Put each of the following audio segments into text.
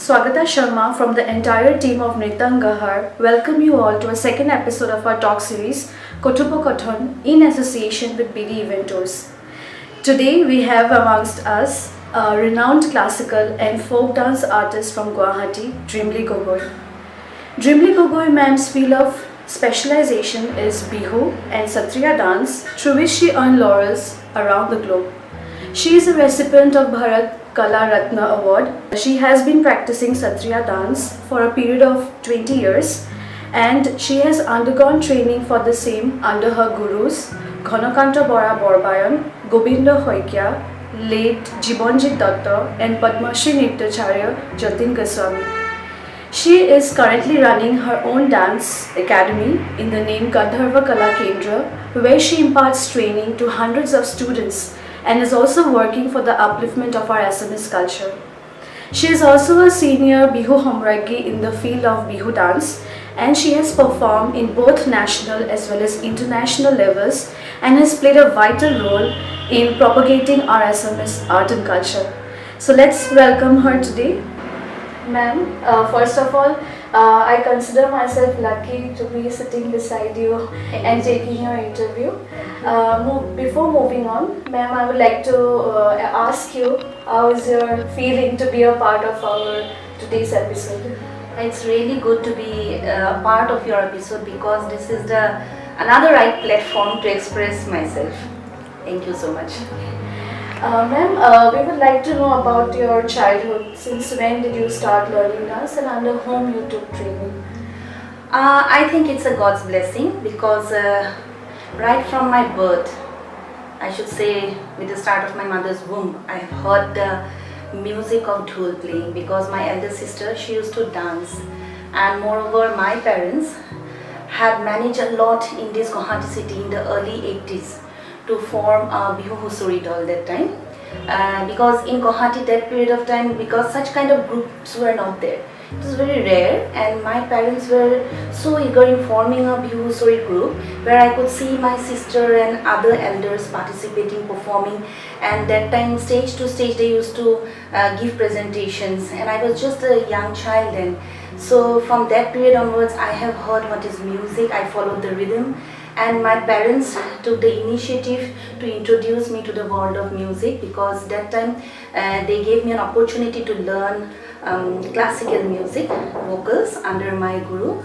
Swagata Sharma from the entire team of Nrityangahara welcome you all to a second episode of our talk series Kothupokothon in association with BDeventours. Today we have amongst us a renowned classical and folk dance artist from Guwahati, Gogoi. Gogoi ma'am's field of specialization is Bihu and Sattriya dance, through which she earned laurels around the globe. She is a recipient of Bharat Kala Ratna Award. She has been practicing Sattriya dance for a period of 20 years and she has undergone training for the same under her gurus Ghanakanta Bora Borbayan, Govinda Hoikya, late Jibonjit Datta and Padma Shri Nrityacharya Jatin Goswami. She is currently running her own dance academy in the name Gandharva Kala Kendra, where she imparts training to hundreds of students and is also working for the upliftment of our Assamese culture. She is also a senior Bihu Homragi in the field of Bihu dance, and she has performed in both national as well as international levels and has played a vital role in propagating our Assamese art and culture. So let's welcome her today. Ma'am, first of all, I consider myself lucky to be sitting beside you and taking your interview. Before moving on, ma'am, I would like to ask you, how is your feeling to be a part of our today's episode? It's really good to be a part of your episode because this is another right platform to express myself. Thank you so much. Ma'am, we would like to know about your childhood. Since when did you start learning dance and under whom you took training? I think it's a God's blessing because right from my birth, I should say with the start of my mother's womb, I heard the music of dhol playing because my elder sister, she used to dance, and moreover my parents had managed a lot in this Guwahati city in the early 80s to form a Bihu Husuri doll that time, because in Guwahati that period of time, because such kind of groups were not there, it was very rare, and my parents were so eager in forming a Bihu Husuri group where I could see my sister and other elders participating, performing, and that time stage to stage they used to give presentations, and I was just a young child then. So from that period onwards I have heard what is music, I followed the rhythm, and my parents took the initiative to introduce me to the world of music because that time they gave me an opportunity to learn classical music, vocals under my guru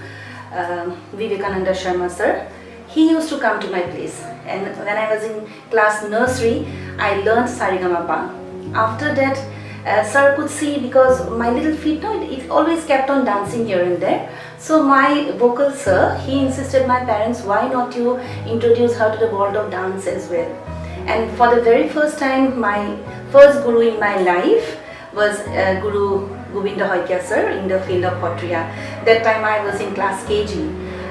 Vivekananda Sharma sir. He used to come to my place, and when I was in class nursery I learned Saregama. After that sir could see because my little feet, it always kept on dancing here and there. So my vocal sir, he insisted my parents, why not you introduce her to the world of dance as well. And for the very first time, my first guru in my life was Guru Govinda Hoikya sir in the field of Sattriya. That time I was in class KG,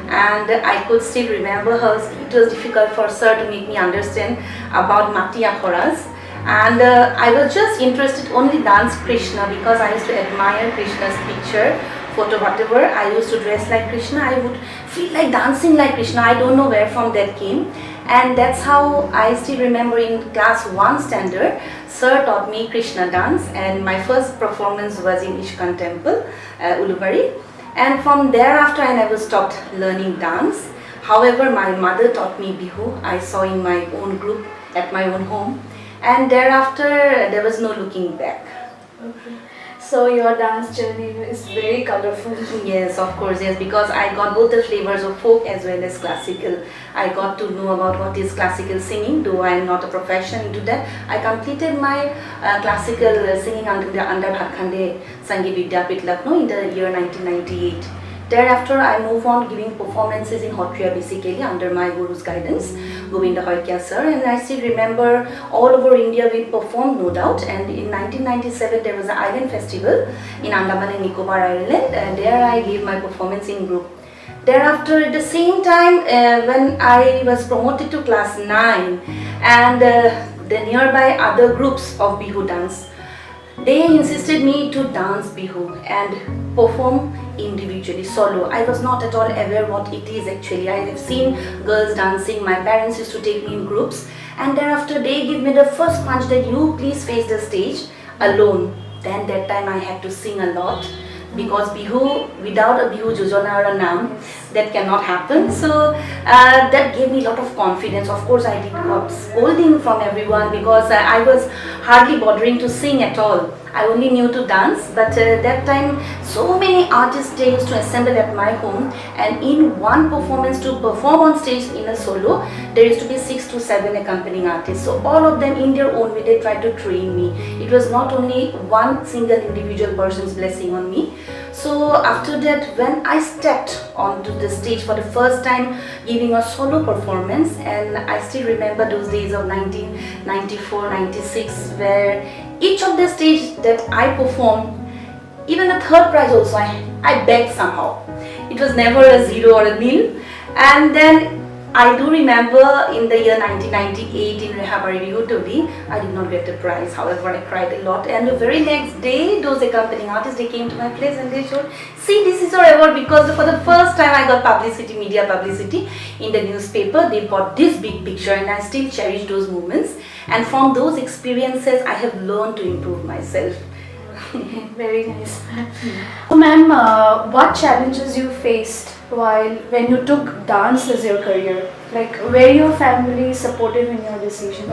and I could still remember how it was difficult for sir to make me understand about Nrityangahara's. And I was just interested only dance Krishna because I used to admire Krishna's picture, photo, whatever. I used to dress like Krishna. I would feel like dancing like Krishna. I don't know where from that came. And that's how I still remember in class 1 standard, sir taught me Krishna dance, and my first performance was in Ishkan temple, Ulubari. And from thereafter I never stopped learning dance. However, my mother taught me Bihu. I saw in my own group at my own home. And thereafter there was no looking back. Okay. So your dance journey is very colorful. Yes, of course, yes, because I got both the flavors of folk as well as classical. I got to know about what is classical singing, though I am not a professional into that. I completed my classical singing under Bhatkhande Sangeet Vidyapith Lucknow in the year 1998. Thereafter, I move on giving performances in Sattriya basically under my guru's guidance, Govinda Hoikya sir, and I still remember all over India we performed, no doubt, and in 1997 there was an island festival in Andaman and Nicobar Island, and there I gave my performance in group. Thereafter, at the same time, when I was promoted to class 9 and the nearby other groups of Bihu dance, they insisted me to dance Bihu and perform individually, solo. I was not at all aware what it is actually. I have seen girls dancing, my parents used to take me in groups, and thereafter they give me the first punch that you please face the stage alone. then that time I had to sing a lot, because Bihu, without a Bihu Jojona or a Nam, that cannot happen. So that gave me a lot of confidence. Of course, I did got scolding from everyone, because I was hardly bothering to sing at all. I only knew to dance, but that time so many artists they used to assemble at my home, and in one performance to perform on stage in a solo, there used to be 6 to 7 accompanying artists. So all of them in their own way they tried to train me. It was not only one single individual person's blessing on me. So after that, when I stepped onto the stage for the first time giving a solo performance, and I still remember those days of 1994-96, where each of the stage that I performed, even the third prize also, I begged somehow. It was never a zero or a nil. And then I do remember in the year 1998 in Rehabari, I did not get the prize. However, I cried a lot. And the very next day, those accompanying artists, they came to my place and they showed, see, this is your award, because for the first time I got publicity, media publicity in the newspaper. They bought this big picture, and I still cherish those moments. And from those experiences, I have learned to improve myself. Very nice. So, ma'am, what challenges you faced when you took dance as your career? Like, were your family supportive in your decision?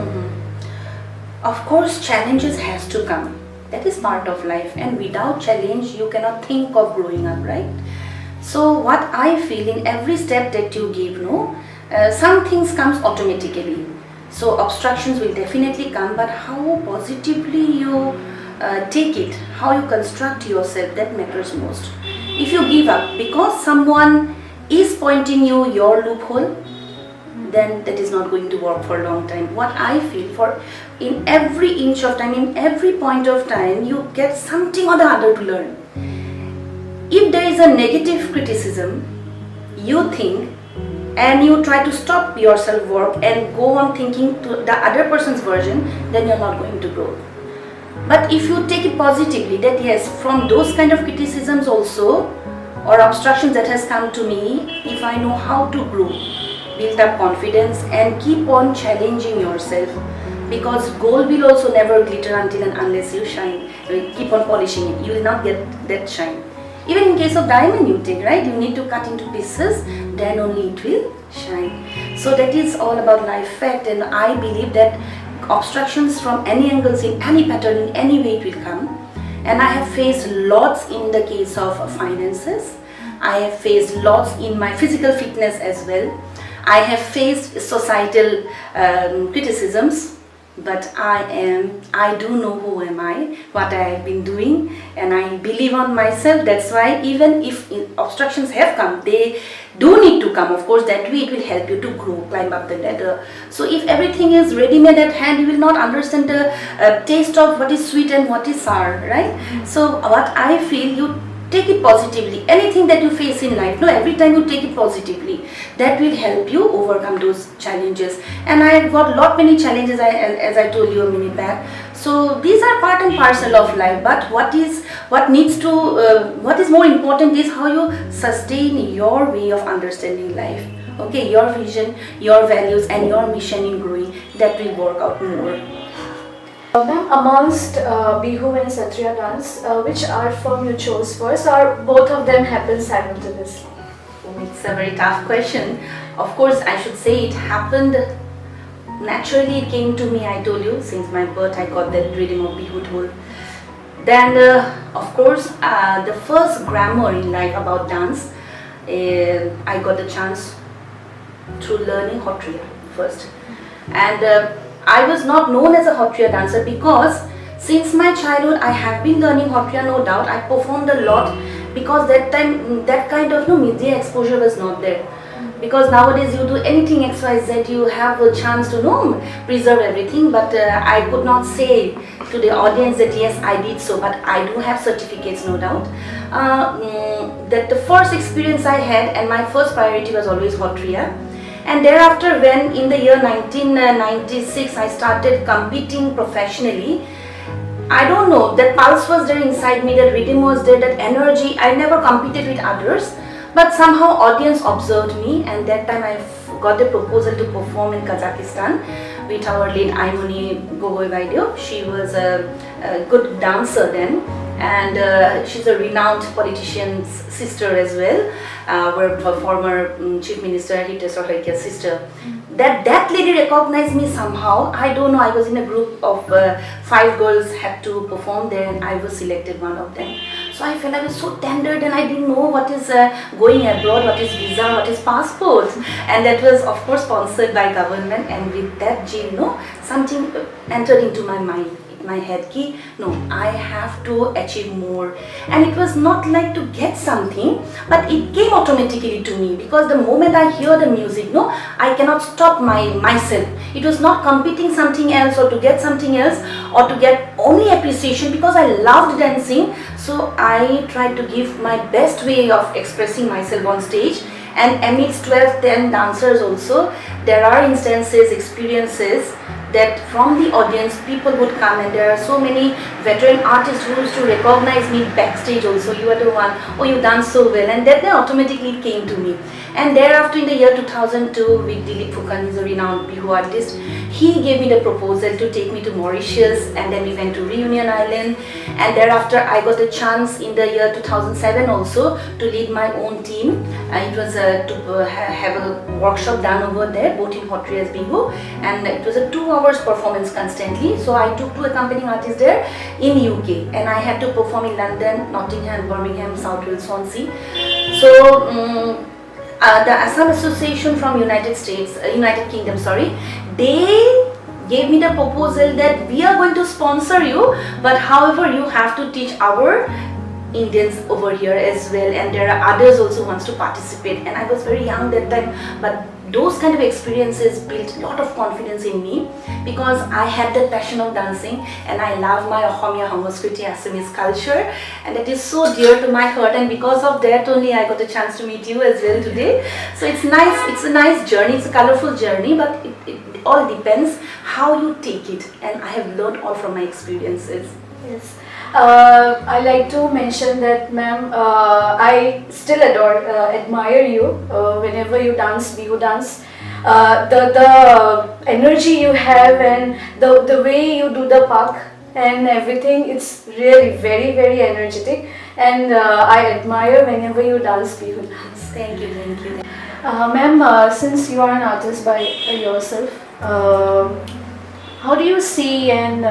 Of course, challenges has to come. That is part of life, and without challenge, you cannot think of growing up, right? So, what I feel in every step that you give, some things comes automatically. So obstructions will definitely come, but how positively you take it, how you construct yourself, that matters most. If you give up because someone is pointing you your loophole, then that is not going to work for a long time. What I feel, for in every inch of time, in every point of time, you get something or the other to learn. If there is a negative criticism, you think, and you try to stop yourself work and go on thinking to the other person's version, then you're not going to grow. But if you take it positively, that yes, from those kind of criticisms also, or obstructions that has come to me, if I know how to grow, build up confidence and keep on challenging yourself, because gold will also never glitter until and unless you shine. Keep on polishing it, you will not get that shine. Even in case of diamond, you take, right? You need to cut into pieces, then only it will shine. So that is all about life fact, and I believe that obstructions from any angles, in any pattern, in any way it will come. And I have faced lots in the case of finances. I have faced lots in my physical fitness as well. I have faced societal criticisms. But I do know who am I, what I have been doing, and I believe on myself. That's why even if obstructions have come, they do need to come. Of course, that way it will help you to grow, climb up the ladder. So if everything is ready-made at hand, you will not understand the taste of what is sweet and what is sour, right? So what I feel, you take it positively. Anything that you face in life, every time you take it positively, that will help you overcome those challenges. And I have got many challenges, as I told you a minute back. So these are part and parcel of life. But what is more important is how you sustain your way of understanding life. Okay, your vision, your values, and your mission in growing, that will work out more. Ma'am, amongst Bihu and Sattriya dance, which art form you chose first, or both of them happen simultaneously? It's a very tough question. Of course, I should say it happened naturally. It came to me, I told you, since my birth I got that rhythm of Bihu dhol. Then, of course, the first grammar in life about dance, I got the chance through learning Sattriya first. And I was not known as a Sattriya dancer, because since my childhood I have been learning Sattriya, no doubt. I performed a lot, because that time that kind of media exposure was not there. Because nowadays you do anything XYZ, you have a chance to preserve everything. But I could not say to the audience that yes, I did so, but I do have certificates, no doubt. That the first experience I had, and my first priority was always Sattriya. And thereafter, when in the year 1996 I started competing professionally, I don't know, that pulse was there inside me, that rhythm was there, that energy. I never competed with others, but somehow audience observed me, and that time I got a proposal to perform in Kazakhstan, with our late Gogoi video. She was a good dancer then, and she's a renowned politician's sister as well. Where former Chief Minister Hiteswar Haike's sister. That lady recognized me somehow. I don't know. I was in a group of 5 girls had to perform there, and I was selected one of them. So I felt I was so tendered, and I didn't know what is going abroad, what is visa, what is passport, and that was of course sponsored by government. And with that, something entered into my mind. My head key, no, I have to achieve more. And it was not like to get something, but it came automatically to me, because the moment I hear the music, I cannot stop myself. It was not competing something else or to get something else or to get only appreciation, because I loved dancing. So I tried to give my best way of expressing myself on stage. And amidst 12-10 dancers also, there are instances, experiences that from the audience people would come, and there are so many veteran artists who used to recognize me backstage also. You are the one, oh, you dance so well, and that then automatically came to me. And thereafter in the year 2002 with Dilip Phukan, he's a renowned Bihu artist, he gave me the proposal to take me to Mauritius, and then we went to Reunion Island, and thereafter I got a chance in the year 2007 also to lead my own team. It was to have a workshop done over there, both in Hotri as Bihu, and it was a 2 hours performance constantly. So I took 2 accompanying artists there in UK, and I had to perform in London, Nottingham, Birmingham, South Wales, Swansea. So the Assam Association from United Kingdom, they gave me the proposal that we are going to sponsor you, but however you have to teach our Indians over here as well, and there are others also who wants to participate. And I was very young that time, but those kind of experiences built a lot of confidence in me, because I had that passion of dancing, and I love my Assamese Hamaskriti, Assamese culture, and that is so dear to my heart. And because of that only I got a chance to meet you as well today. So it's nice, it's a nice journey, it's a colorful journey, but it all depends how you take it, and I have learned all from my experiences. Yes. I like to mention that, ma'am, I still admire you whenever you dance, Bihu dance. The energy you have, and the way you do the pak and everything, it's really very energetic, and I admire whenever you dance Bihu dance. Thank you. Ma'am, since you are an artist by yourself, how do you see and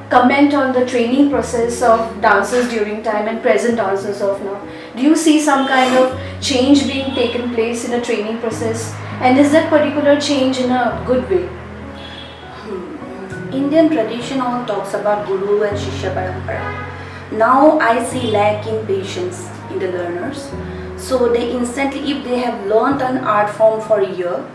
comment on the training process of dancers during time and present dancers of now? Do you see some kind of change being taken place in a training process, and is that particular change in a good way? Indian tradition all talks about Guru and Shishya Parampara. Now I see lack in patience in the learners. So they instantly, if they have learnt an art form for a year,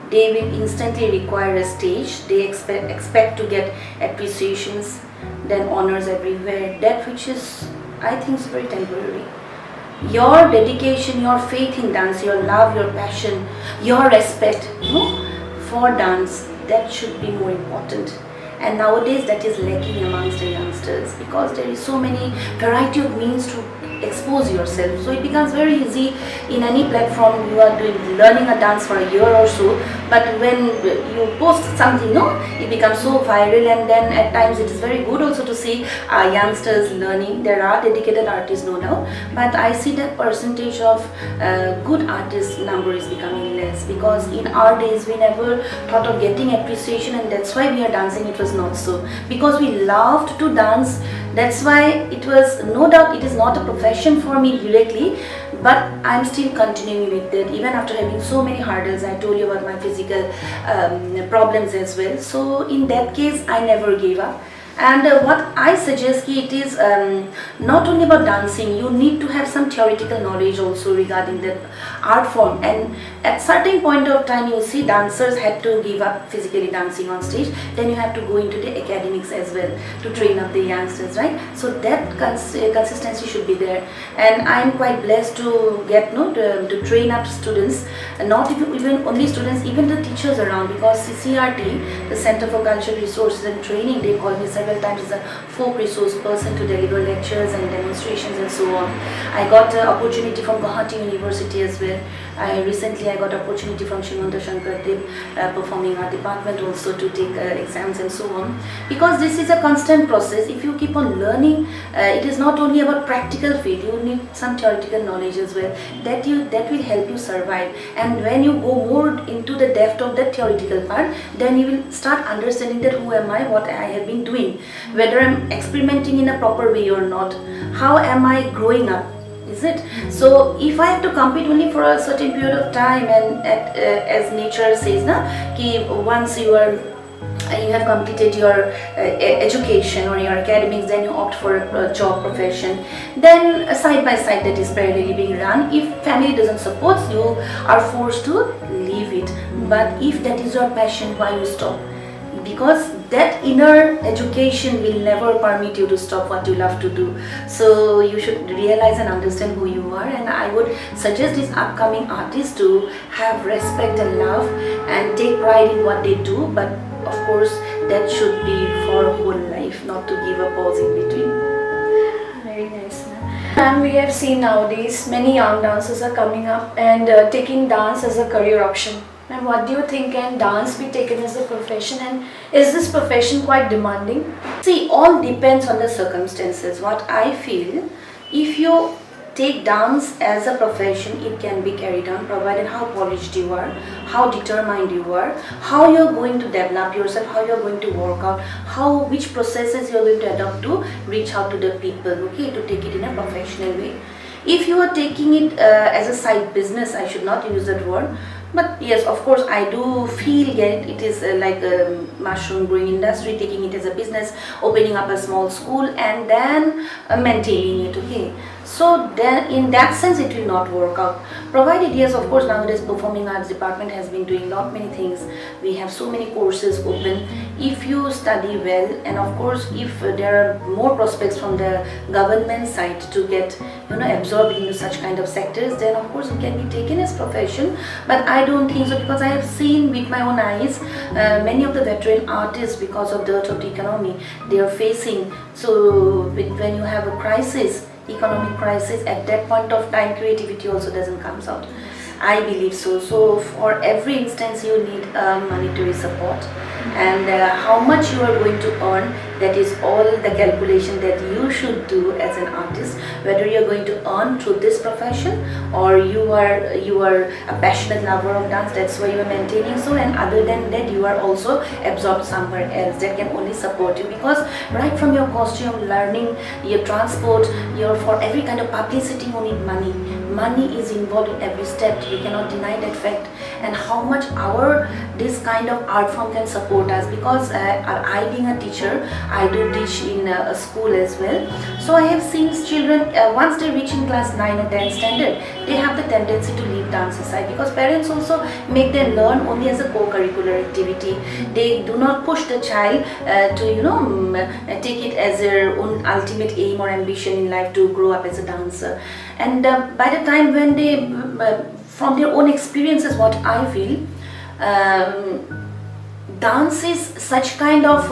they will instantly require a stage. They expect to get appreciations, then honors everywhere. That which is, I think, is very temporary. Your dedication, your faith in dance, your love, your passion, your respect for dance, that should be more important. And nowadays that is lacking amongst the youngsters, because there is so many variety of means to expose yourself. So it becomes very easy in any platform. You are learning a dance for a year or so, but when you post something, it becomes so viral, and then at times it is very good also to see youngsters learning. There are dedicated artists, no doubt, but I see that percentage of good artists number is becoming less, because in our days we never thought of getting appreciation, and that's why we are dancing. It was not so, because we loved to dance. That's why it was, no doubt, it is not a profession for me directly, but I'm still continuing with it even after having so many hurdles. I told you about my physical problems as well. So in that case, I never gave up. And what I suggest, it is not only about dancing, you need to have some theoretical knowledge also regarding the art form. And at certain point of time, you see dancers had to give up physically dancing on stage, then you have to go into the academics as well to train up the youngsters, right? So that consistency should be there. And I'm quite blessed to get to train up students, not even only students, even the teachers around, because CCRT, the Center for Cultural Resources and Training, they call me several times as a folk resource person to deliver lectures and demonstrations and so on. I got an opportunity from Guwahati University as well Recently I got opportunity from Shrimanta Shankardev performing art department also to take exams and so on. Because this is a constant process. If you keep on learning, it is not only about practical field. You need some theoretical knowledge as well. That will help you survive. And when you go more into the depth of that theoretical part, then you will start understanding that who am I, what I have been doing, whether I'm experimenting in a proper way or not, how am I growing up, is it? So if I have to compete only for a certain period of time, and as nature says na, ki once you have completed your education or your academics, then you opt for a job profession, then side by side that is parallelly being run. If family doesn't support, you are forced to leave it. But if that is your passion, why you stop? Because that inner education will never permit you to stop what you love to do. So you should realize and understand who you are, and I would suggest these upcoming artists to have respect and love and take pride in what they do, but of course that should be for a whole life, not to give a pause in between. Very nice. And we have seen nowadays many young dancers are coming up and taking dance as a career option. And what do you think, can dance be taken as a profession, and is this profession quite demanding? See, all depends on the circumstances. What I feel, if you take dance as a profession, it can be carried on provided how polished you are, how determined you are, how you're going to develop yourself, how you're going to work out, which processes you're going to adopt to reach out to the people, okay, to take it in a professional way. If you are taking it as a side business, I should not use that word, but yes, of course, I do feel it is like a mushroom growing industry, taking it as a business, opening up a small school and then maintaining it, okay. So then in that sense it will not work out. Provided, yes, of course, nowadays performing arts department has been doing lot many things. We have so many courses open. If you study well, and of course if there are more prospects from the government side to get absorbed into such kind of sectors, then of course it can be taken as profession. But I don't think so, because I have seen with my own eyes many of the veteran artists, because of the dearth of the economy they are facing. So when you have a crisis, economic crisis, at that point of time creativity also doesn't come out. I believe so. So for every instance you need monetary support, and how much you are going to earn, that is all the calculation that you should do as an artist, whether you are going to earn through this profession or you are a passionate lover of dance, that's why you are maintaining so, and other than that you are also absorbed somewhere else that can only support you. Because right from your costume, learning, your transport, for every kind of publicity you need money. Money is involved in every step, we cannot deny that fact. And how much this kind of art form can support us, because I being a teacher, I do teach in a school as well. So I have seen children, once they reach in class 9 or 10 standard, they have the tendency to leave dance aside, because parents also make them learn only as a co-curricular activity. They do not push the child to take it as their own ultimate aim or ambition in life to grow up as a dancer. And by the time when they, from their own experiences, what I feel, dance is such kind of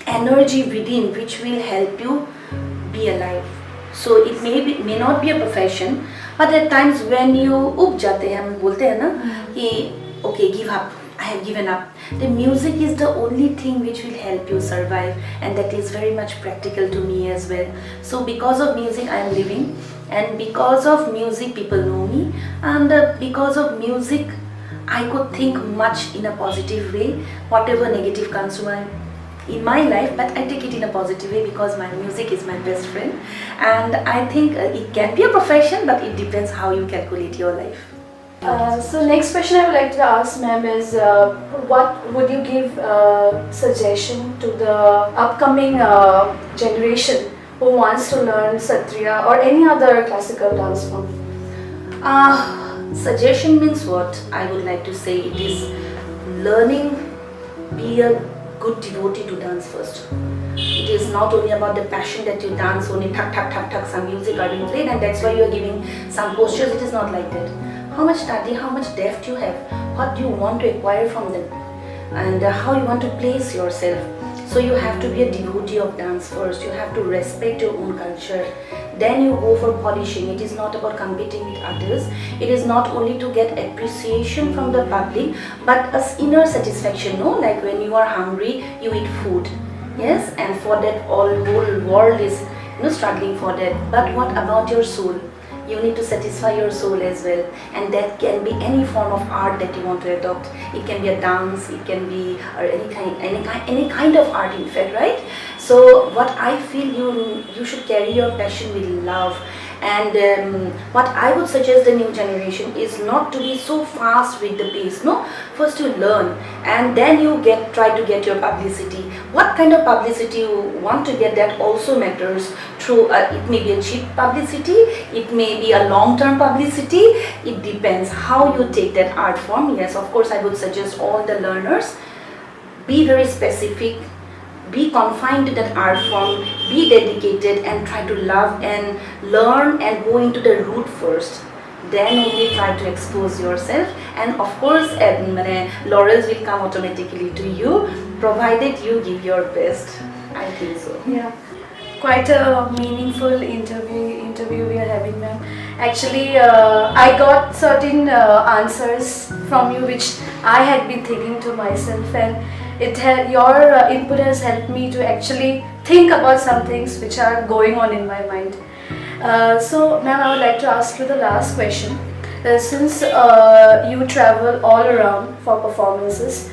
energy within which will help you be alive. So it may not be a profession, but at times when you ub jate hain, hum bolte hain na ki okay, give up, I have given up. The music is the only thing which will help you survive, and that is very much practical to me as well. So because of music I am living, and because of music people know me, and because of music I could think much in a positive way. Whatever negative comes to in my life, but I take it in a positive way, because my music is my best friend. And I think it can be a profession, but it depends how you calculate your life. So next question I would like to ask ma'am is, what would you give suggestion to the upcoming generation who wants to learn Sattriya or any other classical dance form? Suggestion means what? I would like to say it is learning, be a good devotee to dance first. It is not only about the passion that you dance, only thak thak thak thak, some music are being played and that's why you are giving some postures. It is not like that. How much study, how much depth you have, what do you want to acquire from them, and how you want to place yourself. So you have to be a devotee of dance first. You have to respect your own culture. then you go for polishing. It is not about competing with others. It is not only to get appreciation from the public, but as inner satisfaction, no? Like when you are hungry, you eat food. Yes, and for that whole world is struggling for that. But what about your soul? You need to satisfy your soul as well, and that can be any form of art that you want to adopt. It can be a dance, it can be or any kind of art, in fact, right? So what I feel, you should carry your passion with love. And what I would suggest the new generation is not to be so fast with the pace. No, first you learn, and then you try to get your publicity. What kind of publicity you want to get, that also matters. Through it may be a cheap publicity, it may be a long-term publicity. It depends how you take that art form. Yes, of course, I would suggest all the learners be very specific. Be confined to that art form, be dedicated, and try to love and learn and go into the root first. Then only try to expose yourself, and of course laurels will come automatically to you, provided you give your best. I think so. Yeah, quite a meaningful interview we are having, ma'am. Actually, I got certain answers from you which I had been thinking to myself, and your input has helped me to actually think about some things which are going on in my mind. So, ma'am, I would like to ask you the last question. Since you travel all around for performances,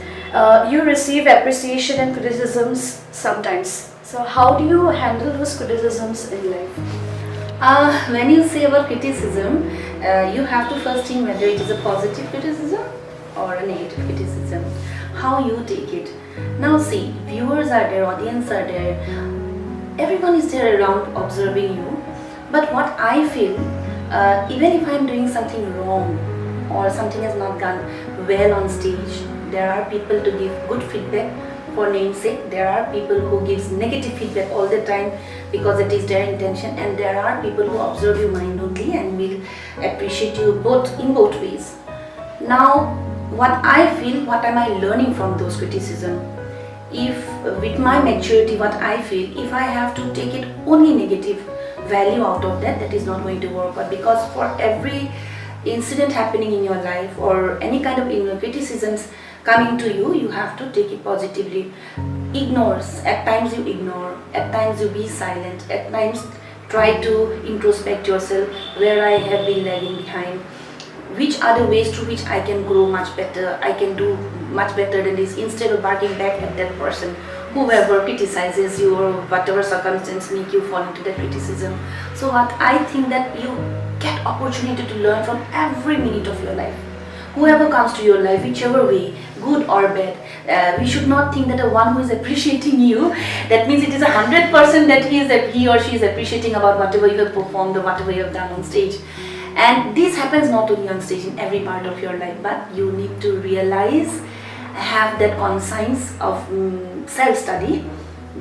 you receive appreciation and criticisms sometimes. So, how do you handle those criticisms in life? When you say about criticism, you have to first think whether it is a positive criticism or a negative criticism. How you take it. Now see, viewers are there, audience are there, everyone is there around observing you. But what I feel, even if I am doing something wrong or something has not gone well on stage, there are people to give good feedback for namesake. There are people who gives negative feedback all the time because it is their intention, and there are people who observe you minutely and will appreciate you in both ways. Now what I feel, what am I learning from those criticism? If with my maturity, what I feel, if I have to take it only negative value out of that, that is not going to work out, because for every incident happening in your life or any kind of criticisms coming to you, you have to take it positively. Ignores, at times you ignore, at times you be silent, at times try to introspect yourself, where I have been lagging behind, which are the ways through which I can grow much better, I can do much better than this, instead of barking back at that person, whoever criticizes you or whatever circumstance make you fall into that criticism. So what I think, that you get opportunity to learn from every minute of your life. Whoever comes to your life, whichever way, good or bad, we should not think that the one who is appreciating you, that means it is 100% that he or she is appreciating about whatever you have performed or whatever you have done on stage. And this happens not only on stage, in every part of your life, but you need to realize, have that conscience of self-study,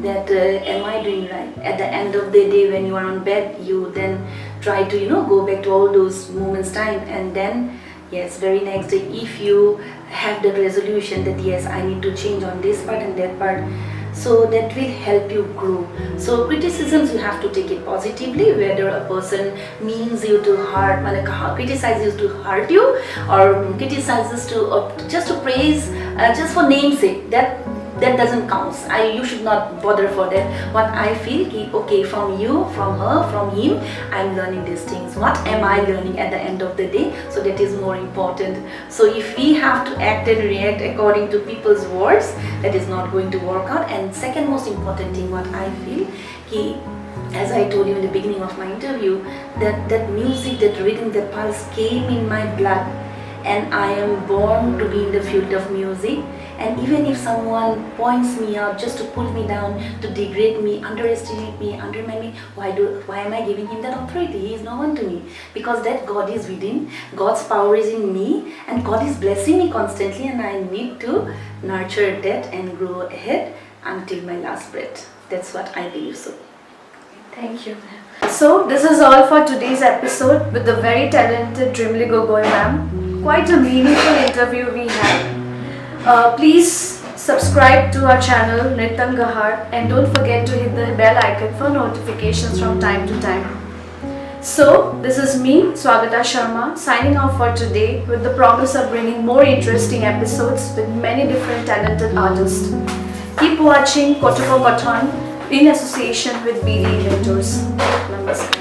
that am I doing right? At the end of the day, when you are on bed, you then try to go back to all those moments time, and then yes, very next day, if you have the resolution that yes, I need to change on this part and that part, so that will help you grow. So criticisms, you have to take it positively, whether a person means you to hurt, criticizes you to hurt you, or criticizes to, or just to praise, just for namesake, that doesn't count. You should not bother for that. What I feel, okay, from you, from her, from him, I'm learning these things. What am I learning at the end of the day? So that is more important. So if we have to act and react according to people's words, that is not going to work out. And second most important thing, what I feel, as I told you in the beginning of my interview, that music, that rhythm, that pulse came in my blood, and I am born to be in the field of music. And even if someone points me out just to pull me down, to degrade me, underestimate me, undermine me, why am I giving him that authority? He is no one to me, because that God is within, God's power is in me, and God is blessing me constantly, and I need to nurture that and grow ahead until my last breath. That's what I believe so. Thank you. So this is all for today's episode with the very talented Dreamly Gogoi ma'am. Quite a meaningful interview we had. Please subscribe to our channel Nrityangahara, and don't forget to hit the bell icon for notifications from time to time. So, this is me, Swagata Sharma, signing off for today with the promise of bringing more interesting episodes with many different talented artists. Keep watching Kothupokothon in association with BDeventours. Namaskar.